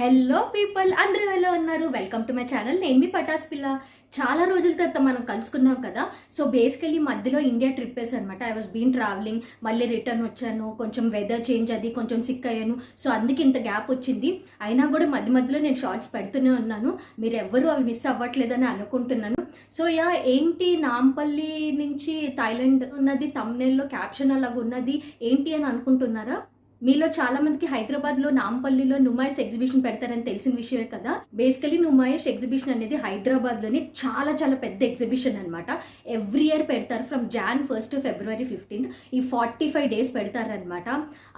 Hello people, అందరూ ఎలా ఉన్నారు? Welcome to my channel. నేను మీ పటాస్ పిల్ల. చాలా రోజుల తర్వాత మనం కలుసుకున్నాం కదా. సో బేసికలీ మధ్యలో ఇండియా ట్రిప్ వేసి అనమాట. ఐ వాస్ బీన్ ట్రావెలింగ్, మళ్ళీ రిటర్న్ వచ్చాను. కొంచెం వెదర్ చేంజ్, అది కొంచెం సిక్ అయ్యాను. సో అందుకే ఇంత గ్యాప్ వచ్చింది. అయినా కూడా మధ్య మధ్యలో నేను షార్ట్స్ పెడుతూనే ఉన్నాను. మీరు ఎవ్వరూ అవి మిస్ అవ్వట్లేదని అనుకుంటున్నాను. సో ఏంటి నాంపల్లి నుంచి థాయిలాండ్ ఉన్నది, తమ్నేల్లో క్యాప్షన్ అలాగ ఉన్నది ఏంటి అని అనుకుంటున్నారా? మీలో చాలా మందికి హైదరాబాద్ లో నాంపల్లిలో నుమాయిష్ ఎగ్జిబిషన్ పెడతారని తెలిసిన విషయమే కదా. బేసికలీ నుమాయిష్ ఎగ్జిబిషన్ అనేది హైదరాబాద్ లోని చాలా చాలా పెద్ద ఎగ్జిబిషన్ అనమాట. ఎవ్రీ ఇయర్ పెడతారు. From Jan 1 to February 15. ఈ 45 days పెడతారనమాట.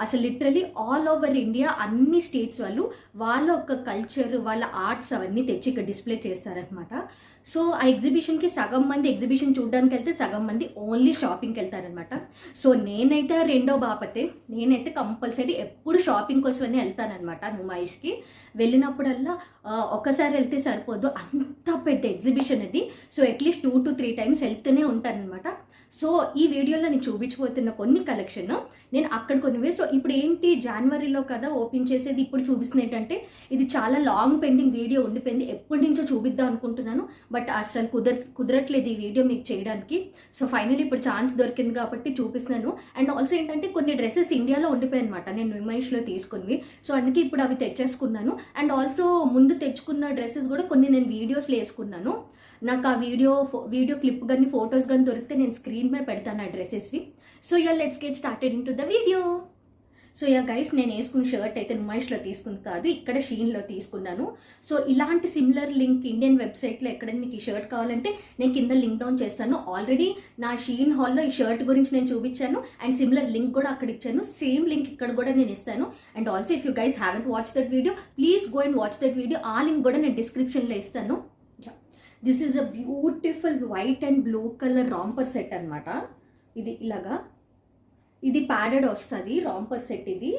అసలు లిటరలీ ఆల్ ఓవర్ ఇండియా అన్ని స్టేట్స్ వాళ్ళు వాళ్ళ ఒక కల్చర్, వాళ్ళ ఆర్ట్స్ అవన్నీ తెచ్చి ఇక్కడ డిస్ప్లే చేస్తారనమాట. సో ఆ ఎగ్జిబిషన్కి సగం మంది ఎగ్జిబిషన్ చూడడానికి వెళ్తే, సగం మంది ఓన్లీ షాపింగ్కి వెళ్తారనమాట. సో నేనైతే రెండో బాపతే. నేనైతే కంపల్సరీ ఎప్పుడు షాపింగ్ కోసమని వెళ్తానమాట. నుమాయిష్కి వెళ్ళినప్పుడల్లా ఒక్కసారి వెళ్తే సరిపోదు, అంత పెద్ద ఎగ్జిబిషన్ అది. సో అట్లీస్ట్ 2 to 3 times వెళ్తూనే ఉంటానమాట. సో ఈ వీడియోలో నేను చూపించబోతున్న కొన్ని కలెక్షన్ నేను అక్కడ కొనివే. సో ఇప్పుడు ఏంటి, జనవరిలో కదా ఓపెన్ చేసేది. ఇప్పుడు చూపిస్తుంది ఏంటంటే, ఇది చాలా లాంగ్ పెండింగ్ వీడియో ఉండిపోయింది. ఎప్పటి నుంచో చూపిద్దాం అనుకుంటున్నాను, బట్ అసలు కుదరట్లేదు ఈ వీడియో మీకు చేయడానికి. సో ఫైనల్లీ ఇప్పుడు ఛాన్స్ దొరికింది కాబట్టి చూపిస్తున్నాను. అండ్ ఆల్సో ఏంటంటే, కొన్ని డ్రెస్సెస్ ఇండియాలో ఉండిపోయాయి అనమాట, నేను నుమాయిష్లో తీసుకున్నవి. సో అందుకే ఇప్పుడు అవి తెచ్చేసుకున్నాను. అండ్ ఆల్సో ముందు తెచ్చుకున్న డ్రెస్సెస్ కూడా కొన్ని నేను వీడియోస్లో వేసుకున్నాను. నాకు ఆ వీడియో క్లిప్ కానీ ఫొటోస్ కానీ దొరికితే నేను స్క్రీన్ మీద పెడతాను ఆ డ్రెస్సెస్వి. So let's get started into the video. So guys, నేను వేసుకున్న షర్ట్ అయితే నుమాయిష్లో తీసుకుంది కాదు, ఇక్కడ షీన్లో తీసుకున్నాను. సో ఇలాంటి సిమిలర్ లింక్ ఇండియన్ వెబ్సైట్లో ఎక్కడైనా మీకు ఈ షర్ట్ కావాలంటే నేను కింద లింక్ డౌన్ చేస్తాను. ఆల్రెడీ నా షీన్ హాల్లో ఈ షర్ట్ గురించి నేను చూపించాను, అండ్ సిమిలర్ లింక్ కూడా అక్కడ ఇచ్చాను. సేమ్ లింక్ ఇక్కడ కూడా నేను ఇస్తాను. And also if you guys haven't watch that video, please go and watch that video. ఆ లింక్ కూడా నేను డిస్క్రిప్షన్లో ఇస్తాను. This is a beautiful white and blue colour romper set అనమాట. ఇది ఇలాగా, ఇది ప్యాడెడ్ వస్తుంది రాంపర్ సెట్. ఇది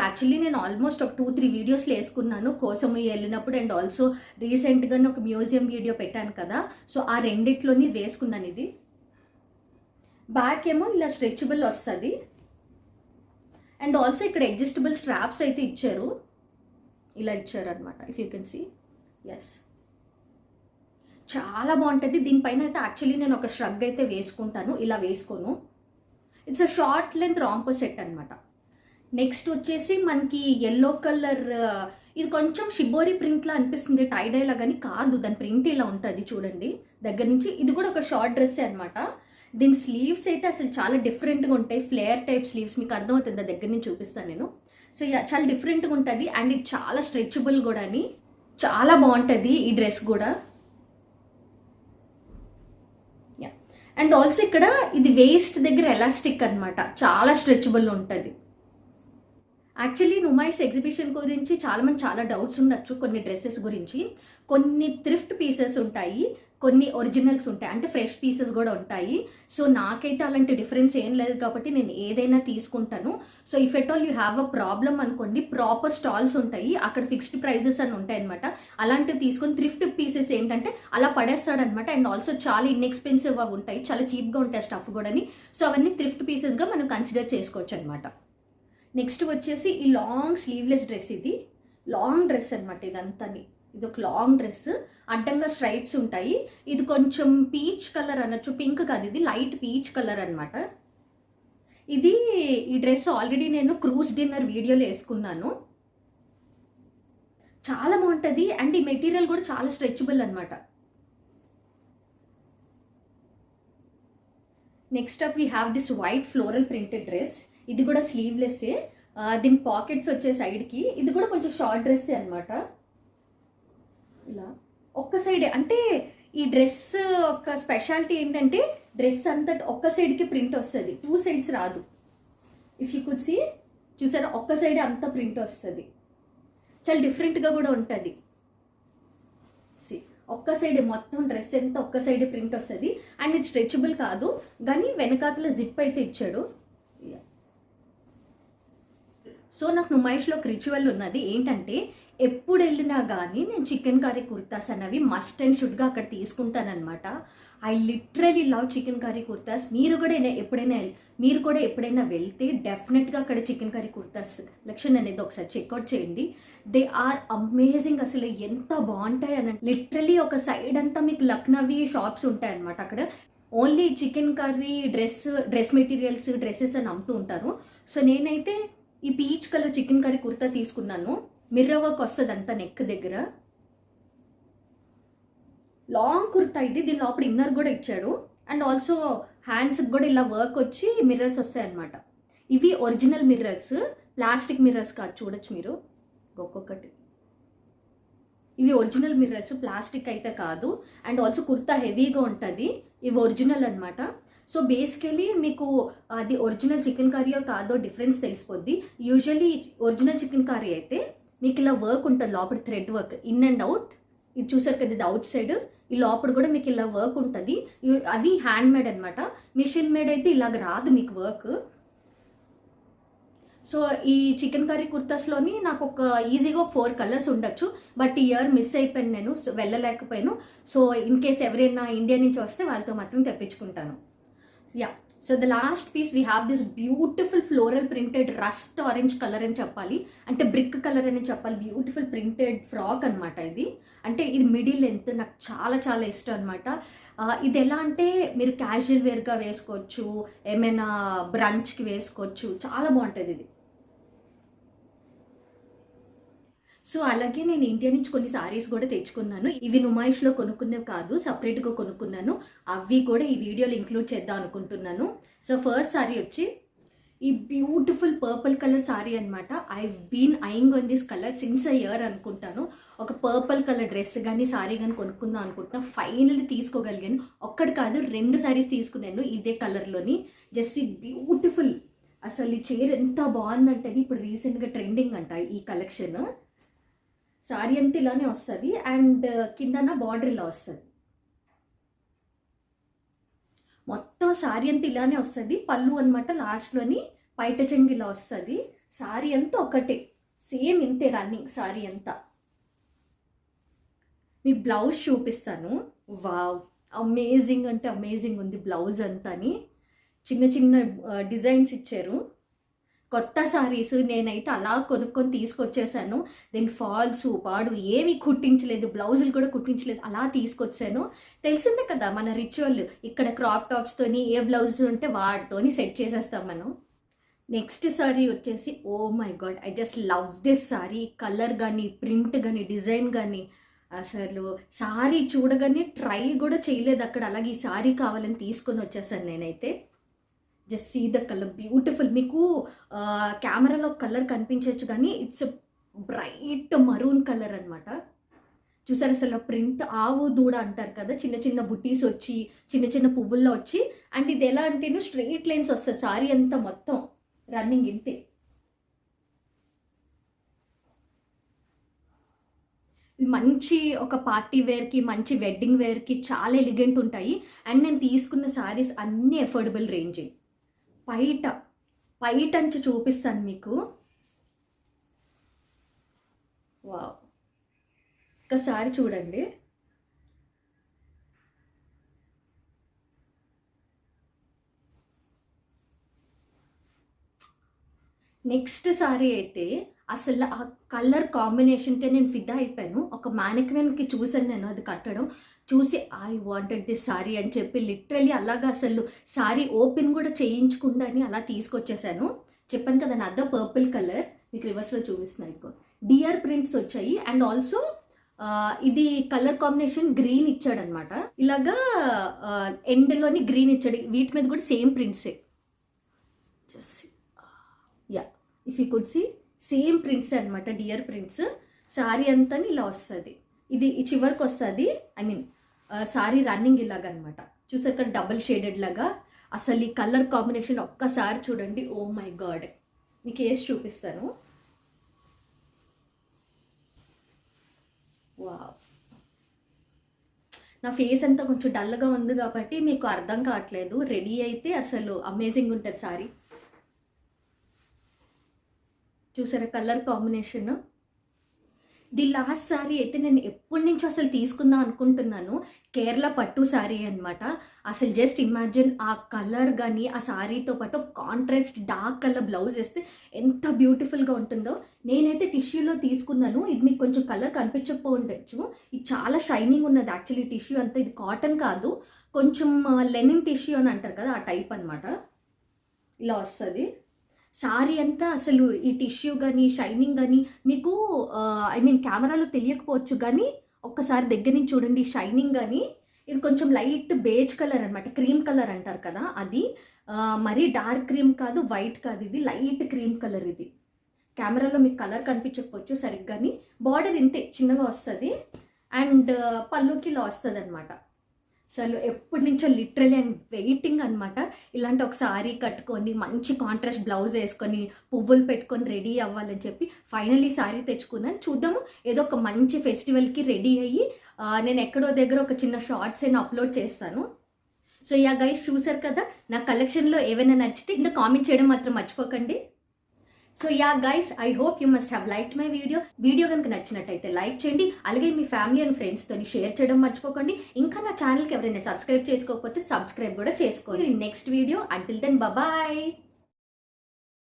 యాక్చువల్లీ నేను ఆల్మోస్ట్ ఒక 2-3 వీడియోస్లో వేసుకున్నాను కోసం వెళ్ళినప్పుడు. అండ్ ఆల్సో రీసెంట్గా ఒక మ్యూజియం వీడియో పెట్టాను కదా, సో ఆ రెండిట్లోని వేసుకున్నాను. ఇది బ్యాక్ ఏమో ఇలా స్ట్రెచబుల్ వస్తుంది. అండ్ ఆల్సో ఇక్కడ అడ్జస్టబుల్ స్ట్రాప్స్ అయితే ఇచ్చారు, ఇలా ఇచ్చారు అనమాట. If you can see, yes, చాలా బాగుంటుంది. దీనిపైన అయితే యాక్చువల్లీ నేను ఒక ష్రగ్ అయితే వేసుకుంటాను, ఇలా వేసుకోను. It's a short length romper set అనమాట. నెక్స్ట్ వచ్చేసి మనకి ఎల్లో కలర్, ఇది కొంచెం షిబోరి ప్రింట్లా అనిపిస్తుంది, టైడైలా కానీ కాదు, దాని ప్రింట్ ఇలా ఉంటుంది చూడండి దగ్గర నుంచి. ఇది కూడా ఒక షార్ట్ డ్రెస్సే అనమాట. దీని స్లీవ్స్ అయితే అసలు చాలా డిఫరెంట్గా ఉంటాయి, ఫ్లేయర్ టైప్ స్లీవ్స్. మీకు అర్థమవుతుంది, దగ్గర నుంచి చూపిస్తాను నేను. సో చాలా డిఫరెంట్గా ఉంటుంది. అండ్ ఇది చాలా స్ట్రెచబుల్ కూడా అని, చాలా బాగుంటుంది ఈ డ్రెస్ కూడా. అండ్ ఆల్సో ఇక్కడ ఇది వేస్ట్ దగ్గర ఎలాస్టిక్ అనమాట, చాలా స్ట్రెచబుల్ ఉంటుంది. యాక్చువల్లీ నుమాయిష్ ఎగ్జిబిషన్ గురించి చాలా డౌట్స్ ఉండొచ్చు. కొన్ని డ్రెస్సెస్ గురించి, కొన్ని థ్రిఫ్ట్ పీసెస్ ఉంటాయి, కొన్ని ఒరిజినల్స్ ఉంటాయి, అంటే ఫ్రెష్ పీసెస్ కూడా ఉంటాయి. సో నాకైతే అలాంటి డిఫరెన్స్ ఏం లేదు కాబట్టి నేను ఏదైనా తీసుకుంటాను. So if at all you have a problem అనుకోండి, ప్రాపర్ స్టాల్స్ ఉంటాయి, అక్కడ ఫిక్స్డ్ ప్రైజెస్ అని ఉంటాయి అనమాట. అలాంటివి తీసుకొని, థ్రిఫ్ట్ పీసెస్ ఏంటంటే అలా పడేస్తాడనమాట. అండ్ ఆల్సో చాలా ఇన్ఎక్స్పెన్సివ్ అవి ఉంటాయి, చాలా చీప్గా ఉంటాయి స్టఫ్ కూడాని. సో అవన్నీ థ్రిఫ్ట్ పీసెస్గా మనం కన్సిడర్ చేసుకోవచ్చు అనమాట. నెక్స్ట్ వచ్చేసి ఈ లాంగ్ స్లీవ్లెస్ డ్రెస్. ఇది లాంగ్ డ్రెస్ అనమాట, ఇదంతా ఇది ఒక లాంగ్ డ్రెస్, అడ్డంగా స్ట్రైప్స్ ఉంటాయి. ఇది కొంచెం పీచ్ కలర్ అనొచ్చు, పింక్ కాదు, ఇది లైట్ పీచ్ కలర్ అనమాట. ఈ డ్రెస్ ఆల్రెడీ నేను క్రూజ్ డిన్నర్ వీడియోలో వేసుకున్నాను, చాలా బాగుంటుంది. అండ్ ఈ మెటీరియల్ కూడా చాలా స్ట్రెచబుల్ అనమాట. Next up we have this white floral printed dress. ఇది కూడా స్లీవ్లెస్సే, దీని పాకెట్స్ వచ్చే సైడ్కి. ఇది కూడా కొంచెం షార్ట్ డ్రెస్సే అనమాట. ఇలా ఒక్క సైడే, అంటే ఈ డ్రెస్ ఒక స్పెషాలిటీ ఏంటంటే, డ్రెస్ అంతా ఒక్క సైడ్కి ప్రింట్ వస్తుంది, 2 sides రాదు. ఇఫ్ యూ కుడ్ సీ, చూసారా, ఒక్క సైడే అంత ప్రింట్ వస్తుంది, చాలా డిఫరెంట్గా కూడా ఉంటుంది. ఒక్క సైడే మొత్తం డ్రెస్ ఎంత ఒక్క సైడే ప్రింట్ వస్తుంది. అండ్ ఇది స్ట్రెచబుల్ కాదు, కానీ వెనకాతల జిప్ అయితే ఇచ్చాడు. సో నాకు నుమాయిష్లో ఒక రిచువల్ ఉన్నది ఏంటంటే, ఎప్పుడు వెళ్ళినా కానీ నేను చికెన్ కర్రీ కుర్తాస్ అనేవి మస్ట్ అండ్ షుడ్గా అక్కడ తీసుకుంటానమాట. I literally love chikankari kurtas. మీరు కూడా ఎప్పుడైనా వెళ్తే డెఫినెట్గా అక్కడ చికెన్ కర్రీ కుర్తాస్ కలెక్షన్ అనేది ఒకసారి చెక్అవుట్ చేయండి. They are amazing. అసలు ఎంత బాగుంటాయి అని, లిటరలీ ఒక సైడ్ అంతా మీకు లక్నవీ షాప్స్ ఉంటాయి అన్నమాట. అక్కడ only chikankari, dress materials, dresses అని అమ్ముతూ ఉంటారు. సో నేనైతే ఈ peach colour chikankari kurta తీసుకున్నాను. మిర్రర్ వర్క్ వస్తుంది అంతా నెక్ దగ్గర. లాంగ్ కుర్తా ఇది, దీని లోపల ఇన్నర్ కూడా ఇచ్చాడు. అండ్ ఆల్సో హ్యాండ్స్కి కూడా ఇలా వర్క్ వచ్చి మిర్రర్స్ వస్తాయి అన్నమాట. ఇవి ఒరిజినల్ మిర్రర్స్, ప్లాస్టిక్ మిర్రర్స్ కాదు. చూడొచ్చు మీరు ఒక్కొక్కటి. ఇవి ఒరిజినల్ మిర్రర్స్, ప్లాస్టిక్ అయితే కాదు. అండ్ ఆల్సో కుర్తా హెవీగా ఉంటుంది. ఇవి ఒరిజినల్ అనమాట. సో బేసికలీ మీకు అది ఒరిజినల్ చికెన్ కర్రీయో కాదో డిఫరెన్స్ తెలిసిపోద్ది. యూజువల్లీ ఒరిజినల్ చికెన్ కర్రీ అయితే మీకు ఇలా వర్క్ ఉంటుంది లోపల, thread work in and out. ఇది చూసారు కదా, ఇది అవుట్ సైడ్. ఈ లోపల కూడా మీకు ఇలా వర్క్ ఉంటుంది. అది హ్యాండ్ మేడ్ అనమాట. మిషన్ మేడ్ అయితే ఇలాగ రాదు మీకు వర్క్. సో ఈ చికెన్ కర్రీ కుర్తాస్లోని నాకు ఒక ఈజీగా 4 కలర్స్ ఉండొచ్చు. బట్ ఈ ఇయర్ మిస్ అయిపోయాను నేను, సో వెళ్ళలేకపోయాను. సో ఇన్ కేస్ ఎవరైనా ఇండియా నుంచి వస్తే వాళ్ళతో మాత్రం తెప్పించుకుంటాను. Yeah, so the last piece we have this beautiful floral printed rust orange colour అని చెప్పాలి, అంటే బ్రిక్ కలర్ అని చెప్పాలి. బ్యూటిఫుల్ ప్రింటెడ్ ఫ్రాక్ అనమాట ఇది. అంటే ఇది మిడిల్ లెంత్, నాకు చాలా చాలా ఇష్టం అనమాట. ఇది ఎలా అంటే మీరు క్యాజువల్ వేర్గా వేసుకోవచ్చు, ఏమైనా బ్రంచ్కి వేసుకోవచ్చు. చాలా బాగుంటుంది ఇది. సో అలాగే నేను ఇండియా నుంచి కొన్ని సారీస్ కూడా తెచ్చుకున్నాను. ఇవి నుమాయిష్లో కొనుక్కునేవి కాదు, సపరేట్గా కొనుక్కున్నాను. అవి కూడా ఈ వీడియోలో ఇంక్లూడ్ చేద్దాం అనుకుంటున్నాను. సో ఫస్ట్ సారీ వచ్చి ఈ బ్యూటిఫుల్ పర్పుల్ కలర్ సారీ అనమాట. I been eyeing on this colour since a year అనుకుంటాను. ఒక పర్పుల్ కలర్ డ్రెస్ కానీ సారీ కానీ కొనుక్కుందాం అనుకుంటున్నా. ఫైనల్లీ తీసుకోగలిగాను. ఒక్కటి కాదు 2 సారీస్ తీసుకున్నాను ఇదే కలర్లోని. Just beautiful. అసలు ఈ చీర ఎంత బాగుందంటే, ఇప్పుడు రీసెంట్గా ట్రెండింగ్ అంట ఈ కలెక్షన్. సారీ అంతా ఇలానే వస్తుంది అండ్ కిందన బార్డర్ ఇలా వస్తుంది. మొత్తం సారీ అంతా ఇలానే వస్తుంది. పళ్ళు అనమాట లాస్ట్లోని పైట చెంగు ఇలా వస్తుంది. సారీ అంతా ఒకటే, సేమ్ ఇంతే రన్నింగ్ సారీ అంతా. మీకు బ్లౌజ్ చూపిస్తాను. వావ్, అమేజింగ్ అంటే అమేజింగ్ ఉంది బ్లౌజ్ అంతాని. చిన్న చిన్న డిజైన్స్ ఇచ్చారు. కొత్త సారీస్ నేనైతే అలా కొనుక్కొని తీసుకొచ్చేసాను. దీని ఫాల్స్ పాడు ఏమి కుట్టించలేదు, బ్లౌజులు కూడా కుట్టించలేదు, అలా తీసుకొచ్చాను. తెలిసిందే కదా మన రిచువల్, ఇక్కడ క్రాప్ టాప్స్తోని ఏ బ్లౌజ్ ఉంటే వాటితోని సెట్ చేసేస్తాం మనం. నెక్స్ట్ సారీ వచ్చేసి oh my God, I just love this sari. Colour కానీ, ప్రింట్ కానీ, డిజైన్ కానీ, అసలు సారీ చూడగానే ట్రై కూడా చేయలేదు అక్కడ. అలాగే ఈ సారీ కావాలని తీసుకొని వచ్చేసాను నేనైతే. Just see the colour, beautiful. మీకు కెమెరాలో కలర్ కనిపించవచ్చు కానీ ఇట్స్ బ్రైట్ మరూన్ కలర్ అనమాట. చూసారు అసలు ప్రింట్, ఆవు దూడ అంటారు కదా, చిన్న చిన్న బుట్టీస్ వచ్చి చిన్న చిన్న పువ్వుల్లో వచ్చి. అండ్ ఇది ఎలా అంటే స్ట్రెయిట్ లైన్స్ వస్తుంది సారీ అంతా మొత్తం రన్నింగ్ ఇంతే. మంచి ఒక పార్టీ వేర్కి, మంచి వెడ్డింగ్ వేర్కి చాలా ఎలిగెంట్ ఉంటాయి. అండ్ నేను తీసుకున్న సారీస్ అన్నీ అఫోర్డబుల్ రేంజ్. పైట అంచు చూపిస్తాను మీకు. వావ్, ఒకసారి చూడండి. నెక్స్ట్ సారీ అయితే అసలు ఆ కలర్ కాంబినేషన్కి నేను ఫిదా అయిపోయాను. ఒక మ్యానిక్విన్కి చూసాను నేను అది కట్టడం, చూసి ఐ వాంటెడ్ దిస్ సారీ అని చెప్పి లిటరలీ అలాగా అసలు సారీ ఓపెన్ కూడా చేయించకుండా అని అలా తీసుకొచ్చేసాను. చెప్పాను కదా నా పర్పుల్ కలర్, మీకు రివర్స్లో చూపిస్తున్నాను. ఇదిగో డియర్ ప్రింట్స్ వచ్చాయి. అండ్ ఆల్సో ఇది కలర్ కాంబినేషన్ గ్రీన్ ఇచ్చాడనమాట. ఇలాగా ఎండ్లోని గ్రీన్ ఇచ్చాడు. వీటి మీద కూడా సేమ్ ప్రింట్సే. Just yeah, if you could see same prints అనమాట, డియర్ ప్రింట్స్. సారీ అంతా ఇలా వస్తుంది. ఇది చివరికి వస్తుంది, ఐ మీన్ సారీ రన్నింగ్ ఇలాగనమాట. చూసారు కదా డబుల్ షేడెడ్ లాగా. అసలు ఈ కలర్ కాంబినేషన్ ఒక్కసారి చూడండి. ఓ మై గాడ్, మీకు వేసి చూపిస్తాను. వావ్, నా ఫేస్ అంతా కొంచెం డల్గా ఉంది కాబట్టి మీకు అర్థం కావట్లేదు. రెడీ అయితే అసలు అమేజింగ్ ఉంటుంది సారీ. చూసారా colour combination. The last sari అయితే నేను ఎప్పటి నుంచి అసలు తీసుకుందాం అనుకుంటున్నాను. కేరళ పట్టు శారీ అనమాట. అసలు జస్ట్ ఇమాజిన్ ఆ కలర్ కానీ ఆ శారీతో పాటు కాంట్రాస్ట్ డార్క్ కలర్ బ్లౌజ్ వేస్తే ఎంత బ్యూటిఫుల్గా ఉంటుందో. నేనైతే టిష్యూలో తీసుకున్నాను. ఇది మీకు కొంచెం కలర్ కనిపించకపో ఉండొచ్చు. ఇది చాలా షైనింగ్ ఉన్నది యాక్చువల్లీ టిష్యూ అంతా. ఇది కాటన్ కాదు, కొంచెం లెనిన్ టిష్యూ అని అంటారు కదా, ఆ టైప్ అనమాట. ఇలా వస్తుంది సారీ అంతా. అసలు ఈ టిష్యూ కానీ షైనింగ్ కానీ మీకు ఐ మీన్ కెమెరాలో తెలియకపోవచ్చు, కానీ ఒక్కసారి దగ్గర నుంచి చూడండి. షైనింగ్ కానీ ఇది కొంచెం లైట్ బేజ్ కలర్ అనమాట, క్రీమ్ కలర్ అంటారు కదా అది. మరీ డార్క్ క్రీమ్ కాదు, వైట్ కాదు, ఇది లైట్ క్రీమ్ కలర్. ఇది కెమెరాలో మీకు కలర్ కనిపించకపోవచ్చు సరిగ్గాని. బార్డర్ ఇంతే చిన్నగా వస్తుంది అండ్ పళ్ళుకి ఇలా వస్తుంది అనమాట. అసలు ఎప్పటి నుంచో లిటరలీ అండ్ వెయిటింగ్ అనమాట. ఇలాంటి ఒక సారీ కట్టుకొని మంచి కాంట్రాస్ట్ బ్లౌజ్ వేసుకొని పువ్వులు పెట్టుకొని రెడీ అవ్వాలని చెప్పి ఫైనల్లీ సారీ తెచ్చుకున్నాను. చూద్దాము, ఏదో ఒక మంచి ఫెస్టివల్కి రెడీ అయ్యి నేను ఎక్కడో దగ్గర ఒక చిన్న షార్ట్స్ అయినా అప్లోడ్ చేస్తాను. సో యా గైస్, చూసారు కదా నా కలెక్షన్లో ఏవైనా నచ్చితే ఇంకా కామెంట్ చేయడం మాత్రం మర్చిపోకండి. So yeah guys, I hope you must have liked my video కనుక నచ్చినట్టయితే లైక్ చేయండి. అలాగే మీ ఫ్యామిలీ అండ్ ఫ్రెండ్స్తో షేర్ చేయడం మర్చిపోకండి. ఇంకా నా ఛానల్కి ఎవరైనా సబ్స్క్రైబ్ చేసుకోకపోతే సబ్స్క్రైబ్ కూడా చేసుకోండి. Next video, until then bye.